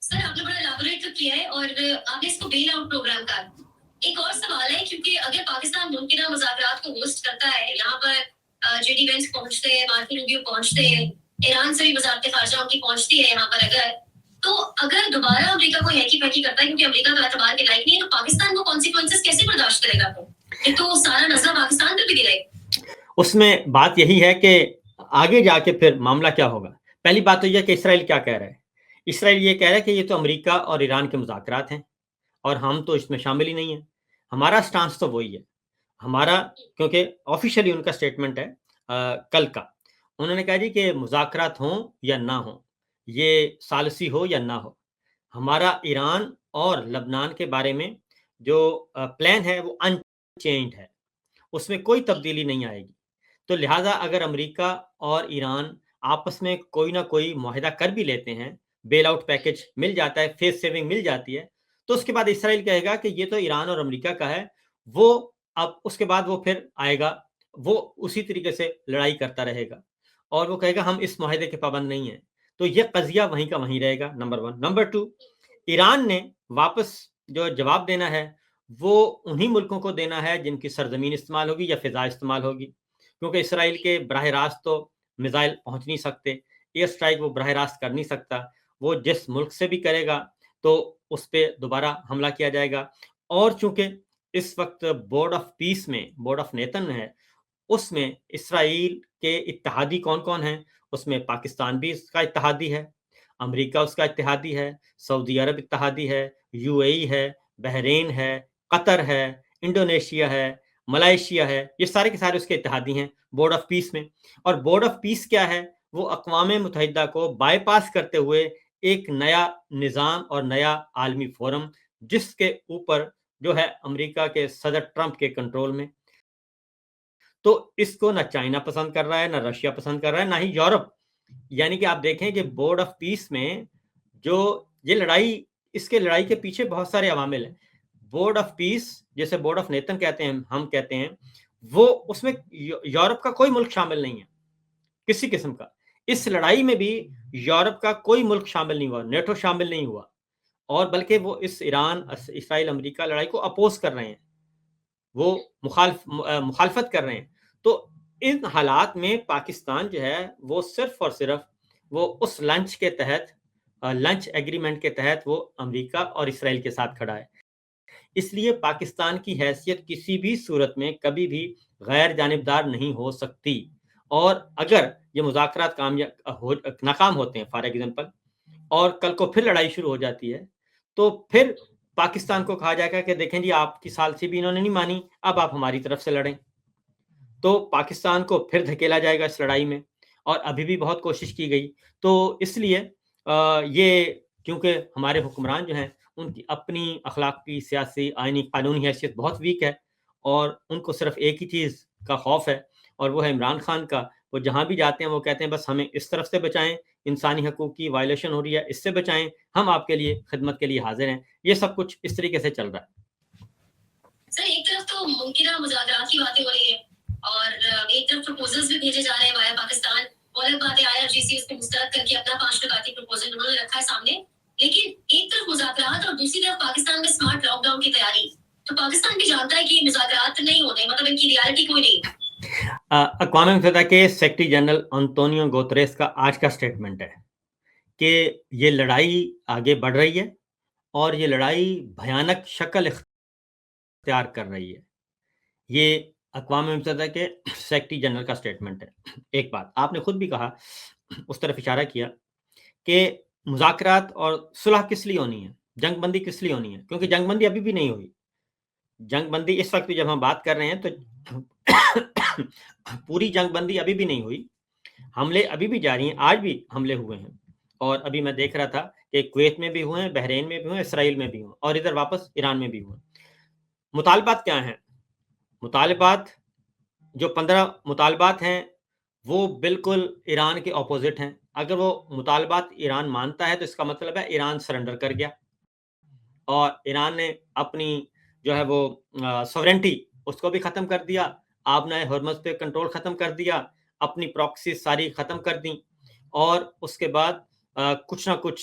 سر آپ نے بڑا الیبوریٹ تو کیا ہے اور آپ نے اس کو بیل آؤٹ پروگرام کا ایک اور سوال ہے، کیونکہ اگر پاکستان ممکنہ مذاکرات کو ہوسٹ کرتا ہے، یہاں پر جے ڈی وینس پہنچتے ہیں، مارکو روبیو پہنچتے ہیں، ایران سے بھی وزارت خارجہ ان کی پہنچتی ہے یہاں پر، اگر دوبارہ امریکہ کو ہیکی پیکی کرتا ہے، کیونکہ امریکہ تو اعتبار کے لائق نہیں ہے، تو پاکستان کو کانسیکوینسز کیسے برداشت کرے گا؟ یہ تو سارا نظر پاکستان پہ بھی گرے۔ اس میں بات یہی ہے کہ آگے جا کے پھر معاملہ کیا ہوگا۔ پہلی بات تو یہ کہ اسرائیل کیا کہہ رہا ہے۔ اسرائیل یہ کہہ رہا ہے کہ یہ تو امریکہ اور ایران کے مذاکرات ہیں اور ہم تو اس میں شامل ہی نہیں ہیں۔ ہمارا سٹانس تو وہی ہے ہمارا، کیونکہ آفیشلی ان کا سٹیٹمنٹ ہے کل کا، انہوں نے کہا جی کہ مذاکرات ہوں یا نہ ہوں، یہ ثالثی ہو یا نہ ہو، ہمارا ایران اور لبنان کے بارے میں جو پلان ہے وہ ان چینجڈ ہے، اس میں کوئی تبدیلی نہیں آئے گی۔ تو لہٰذا اگر امریکہ اور ایران آپس میں کوئی نہ کوئی معاہدہ کر بھی لیتے ہیں، بیل آؤٹ پیکج مل جاتا ہے، فیس سیونگ مل جاتی ہے، تو اس کے بعد اسرائیل کہے گا کہ یہ تو ایران اور امریکہ کا ہے، وہ اب اس کے بعد وہ پھر آئے گا، وہ اسی طریقے سے لڑائی کرتا رہے گا اور وہ کہے گا ہم اس معاہدے کے پابند نہیں ہیں۔ تو یہ قضیہ وہیں کا وہیں رہے گا، نمبر 1۔ نمبر 2، ایران نے واپس جو جواب دینا ہے وہ انہی ملکوں کو دینا ہے جن کی سرزمین استعمال ہوگی یا فضا استعمال ہوگی، کیونکہ اسرائیل کے براہ راست تو میزائل پہنچ نہیں سکتے، ایئر سٹرائک وہ براہ راست کر نہیں سکتا، وہ جس ملک سے بھی کرے گا تو اس پہ دوبارہ حملہ کیا جائے گا۔ اور چونکہ اس وقت بورڈ آف پیس میں، بورڈ آف نیتن ہے، اس میں اسرائیل کے اتحادی کون کون ہیں؟ اس میں پاکستان بھی اس کا اتحادی ہے، امریکہ اس کا اتحادی ہے، سعودی عرب اتحادی ہے، یو اے ای ہے، بحرین ہے، قطر ہے، انڈونیشیا ہے، ملائیشیا ہے، یہ سارے کے سارے اس کے اتحادی ہیں بورڈ آف پیس میں۔ اور بورڈ آف پیس کیا ہے؟ وہ اقوام متحدہ کو بائی پاس کرتے ہوئے ایک نیا نظام اور نیا عالمی فورم، جس کے اوپر جو ہے امریکہ کے صدر ٹرمپ کے کنٹرول میں۔ تو اس کو نہ چائنا پسند کر رہا ہے، نہ رشیا پسند کر رہا ہے، نہ ہی یورپ۔ یعنی کہ آپ دیکھیں کہ بورڈ آف پیس میں جو یہ لڑائی، اس کے لڑائی کے پیچھے بہت سارے عوامل ہیں۔ بورڈ آف پیس جیسے بورڈ آف نیتن کہتے ہیں، ہم کہتے ہیں، وہ اس میں یورپ کا کوئی ملک شامل نہیں ہے کسی قسم کا۔ اس لڑائی میں بھی یورپ کا کوئی ملک شامل نہیں ہوا، نیٹو شامل نہیں ہوا، اور بلکہ وہ اس ایران اسرائیل امریکہ لڑائی کو اپوز کر رہے ہیں، وہ مخالفت کر رہے ہیں۔ تو ان حالات میں پاکستان جو ہے وہ صرف اور صرف وہ اس لنچ کے تحت، لنچ ایگریمنٹ کے تحت وہ امریکہ اور اسرائیل کے ساتھ کھڑا ہے۔ اس لیے پاکستان کی حیثیت کسی بھی صورت میں کبھی بھی غیر جانبدار نہیں ہو سکتی، اور اگر یہ مذاکرات ناکام ہوتے ہیں فار ایگزامپل، اور کل کو پھر لڑائی شروع ہو جاتی ہے، تو پھر پاکستان کو کہا جائے گا کہ دیکھیں جی آپ کی ثالثی بھی انہوں نے نہیں مانی، اب آپ ہماری طرف سے لڑیں۔ تو پاکستان کو پھر دھکیلا جائے گا اس لڑائی میں، اور ابھی بھی بہت کوشش کی گئی۔ تو اس لیے یہ کیونکہ ہمارے حکمران جو ہیں ان کی اپنی اخلاقی، سیاسی، آئینی، قانونی حیثیت بہت ویک ہے، اور ان کو صرف ایک ہی چیز کا خوف ہے، اور وہ ہے عمران خان کا۔ وہ جہاں بھی جاتے ہیں وہ کہتے ہیں بس ہمیں اس طرف سے بچائیں، انسانی حقوق کی وائلیشن ہو رہی ہے، اس سے بچائیں، ہم آپ کے لیے خدمت کے لیے حاضر ہیں۔ یہ سب کچھ اس طریقے سے چل رہا ہے۔ سر ایک طرف تو ممکنہ مذاکرات کی باتیں ہو رہی ہیں اور ایک طرف پروپوزلز بھی بھیجے جا رہے ہیں وایا پاکستان، اور الگ بات ہے IRGC اس کو مسترد کر کے اپنا 5% کی پروپوزل انہوں نے رکھا ہے سامنے، لیکن ایک طرف مذاکرات اور دوسری طرف پاکستان میں اسمارٹ لاک ڈاؤن کی تیاری، تو پاکستان بھی جانتا ہے کہ یہ مذاکرات نہیں ہونے، مطلب ان کی ریالٹی کوئی نہیں۔ اقوام متحدہ کے سیکرٹری جنرل انطونیو گوتریس کا آج کا سٹیٹمنٹ ہے کہ یہ لڑائی آگے بڑھ رہی ہے اور یہ لڑائی بھیانک شکل اختیار کر رہی ہے۔ یہ اقوام متحدہ کے سیکرٹری جنرل کا سٹیٹمنٹ ہے۔ ایک بات آپ نے خود بھی کہا، اس طرف اشارہ کیا کہ مذاکرات اور صلح کس لیے ہونی ہے، جنگ بندی کس لیے ہونی ہے، کیونکہ جنگ بندی ابھی بھی نہیں ہوئی۔ جنگ بندی اس وقت بھی جب ہم بات کر رہے ہیں تو پوری جنگ بندی ابھی بھی نہیں ہوئی، حملے ابھی بھی جاری ہیں، آج بھی حملے ہوئے ہیں، اور ابھی میں دیکھ رہا تھا کہ کویت میں بھی ہوئے ہیں، بحرین میں بھی ہوئے ہیں، اسرائیل میں بھی ہوئے، اور ادھر واپس ایران میں بھی ہوئے۔ مطالبات کیا ہیں؟ مطالبات جو 15 مطالبات ہیں وہ بالکل ایران کے اپوزٹ ہیں۔ اگر وہ مطالبات ایران مانتا ہے تو اس کا مطلب ہے ایران سرنڈر کر گیا، اور ایران نے اپنی جو ہے وہ سورنٹی اس کو بھی ختم کر دیا، آبنائے ہرمز پہ کنٹرول ختم کر دیا، اپنی پراکسی ساری ختم کر دیں، اور اس کے بعد کچھ نہ کچھ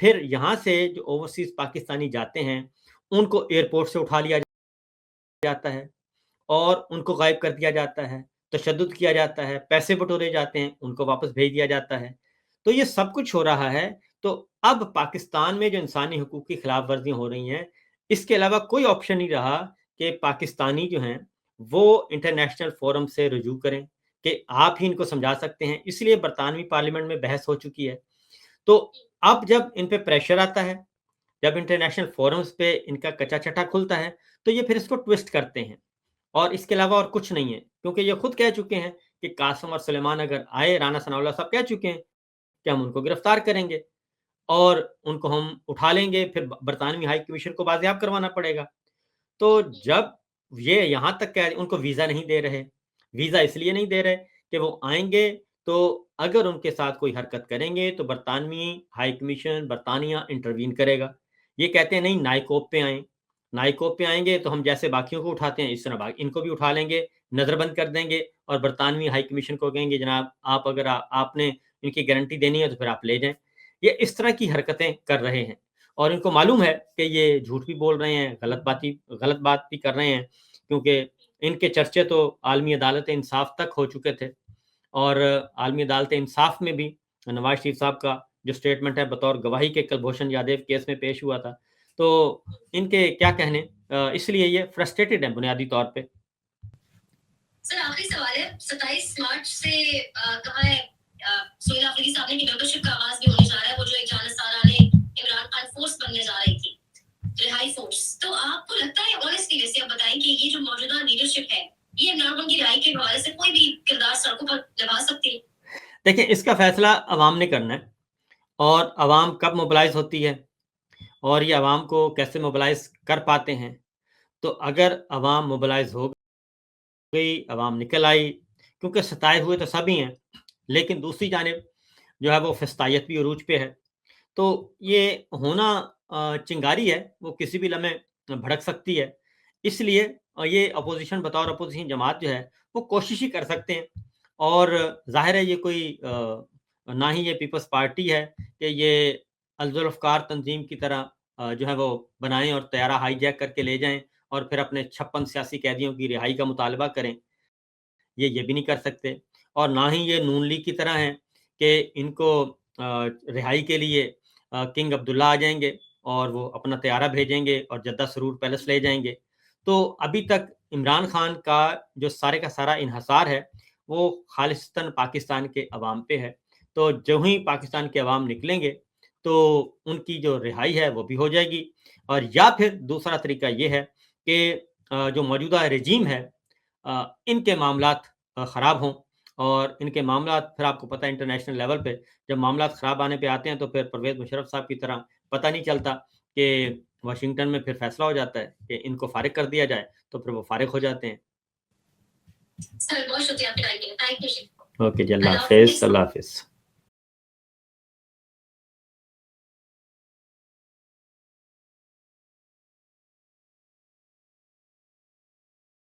پھر یہاں سے جو اوورسیز پاکستانی جاتے ہیں ان کو ایئرپورٹ سے اٹھا لیا جاتا ہے اور ان کو غائب کر دیا جاتا ہے، تشدد کیا جاتا ہے، پیسے بٹورے جاتے ہیں، ان کو واپس بھیج دیا جاتا ہے۔ تو یہ سب کچھ ہو رہا ہے، تو اب پاکستان میں جو انسانی حقوق کی خلاف ورزیاں ہو رہی ہیں، اس کے علاوہ کوئی آپشن نہیں رہا کہ پاکستانی جو ہیں وہ انٹرنیشنل فورم سے رجوع کریں کہ آپ ہی ان کو سمجھا سکتے ہیں۔ اس لیے برطانوی پارلیمنٹ میں بحث ہو چکی ہے۔ تو اب جب ان پہ پریشر آتا ہے، جب انٹرنیشنل فورمز پہ ان کا کچا چٹا کھلتا ہے، تو یہ پھر اس کو ٹوسٹ کرتے ہیں، اور اس کے علاوہ اور کچھ نہیں ہے، کیونکہ یہ خود کہہ چکے ہیں کہ قاسم اور سلیمان اگر آئے، رانا ثناء اللہ صاحب کہہ چکے ہیں کہ ہم ان کو گرفتار کریں گے اور ان کو ہم اٹھا لیں گے، پھر برطانوی ہائی کمیشن کو بازیاب کروانا پڑے گا۔ تو جب یہ یہاں تک کہ ان کو ویزا نہیں دے رہے، ویزا اس لیے نہیں دے رہے کہ وہ آئیں گے تو اگر ان کے ساتھ کوئی حرکت کریں گے تو برطانوی ہائی کمیشن برطانیہ انٹروین کرے گا۔ یہ کہتے ہیں نہیں، نائکوپ پہ آئیں، نائکوپ پہ آئیں گے تو ہم جیسے باقیوں کو اٹھاتے ہیں اس طرح ان کو بھی اٹھا لیں گے، نظر بند کر دیں گے، اور برطانوی ہائی کمیشن کو کہیں گے جناب آپ اگر آپ نے ان کی گارنٹی دینی ہے تو پھر آپ لے جائیں۔ یہ اس طرح کی حرکتیں کر رہے ہیں، اور ان کو معلوم ہے کہ یہ جھوٹ بھی بول رہے ہیں، غلط بات بھی کر رہے ہیں، کیونکہ ان کے چرچے تو عالمی عدالت انصاف تک ہو چکے تھے، اور عالمی عدالت انصاف میں بھی نواز شریف صاحب کا جو سٹیٹمنٹ ہے بطور گواہی کے کلبھوشن یادیو کیس میں پیش ہوا تھا، تو ان کے کیا کہنے، اس لیے یہ فرسٹریٹڈ ہیں بنیادی طور پہ۔ سر آخری سوال ہے، 27 مارچ سے کہا ہے سہیل آفریدی صاحب نے کہ ممبرشپ کا آغاز بھی ہونے جا رہا ہے، وہ جو ایک جانشینانہ عمران خان فورس بننے جا رہی تھی، رہائی فورس، تو آپ کو لگتا ہے آنیسٹلی ویسے آپ بتائیں کہ یہ جو موجودہ لیڈرشپ ہے یہ عمران خان کی رہائی کے حوالے سے کوئی بھی کردار سڑکوں پر نبھا سکتی ہے؟ دیکھیں اس کا فیصلہ عوام نے کرنا ہے، اور عوام کب موبلائز ہوتی ہے اور یہ عوام کو کیسے موبلائز کر پاتے ہیں۔ تو اگر عوام موبلائز ہو گئی، عوام نکل آئی، کیونکہ ستائے ہوئے تو سب ہی ہیں، لیکن دوسری جانب جو ہے وہ فسطائیت بھی عروج پہ ہے، تو یہ ہونا چنگاری ہے، وہ کسی بھی لمحے بھڑک سکتی ہے۔ اس لیے یہ اپوزیشن بطور اپوزیشن جماعت جو ہے وہ کوشش ہی کر سکتے ہیں، اور ظاہر ہے یہ کوئی نہ ہی یہ پیپلز پارٹی ہے کہ یہ الذوالافکار تنظیم کی طرح جو ہے وہ بنائیں اور طیارہ ہائی جیک کر کے لے جائیں اور پھر اپنے 56 سیاسی قیدیوں کی رہائی کا مطالبہ کریں، یہ بھی نہیں کر سکتے۔ اور نہ ہی یہ نون لیگ کی طرح ہیں کہ ان کو رہائی کے لیے کنگ عبداللہ آ جائیں گے اور وہ اپنا طیارہ بھیجیں گے اور جدہ سرور پیلس لے جائیں گے۔ تو ابھی تک عمران خان کا جو سارے کا سارا انحصار ہے وہ خالصتاً پاکستان کے عوام پہ ہے، تو جو ہی پاکستان کے عوام نکلیں گے تو ان کی جو رہائی ہے وہ بھی ہو جائے گی، اور یا پھر دوسرا طریقہ یہ ہے کہ جو موجودہ رجیم ہے ان کے معاملات خراب ہوں، اور ان کے معاملات پھر آپ کو پتہ ہے انٹرنیشنل لیول پہ جب معاملات خراب آنے پہ آتے ہیں تو پھر پرویز مشرف صاحب کی طرح پتہ نہیں چلتا کہ واشنگٹن میں پھر فیصلہ ہو جاتا ہے کہ ان کو فارغ کر دیا جائے، تو پھر وہ فارغ ہو جاتے ہیں۔ سر بہت شکریہ آپ کے ٹائم کے لیے، تھینک یو۔ اوکے جی، اللہ حافظ، اللہ حافظ۔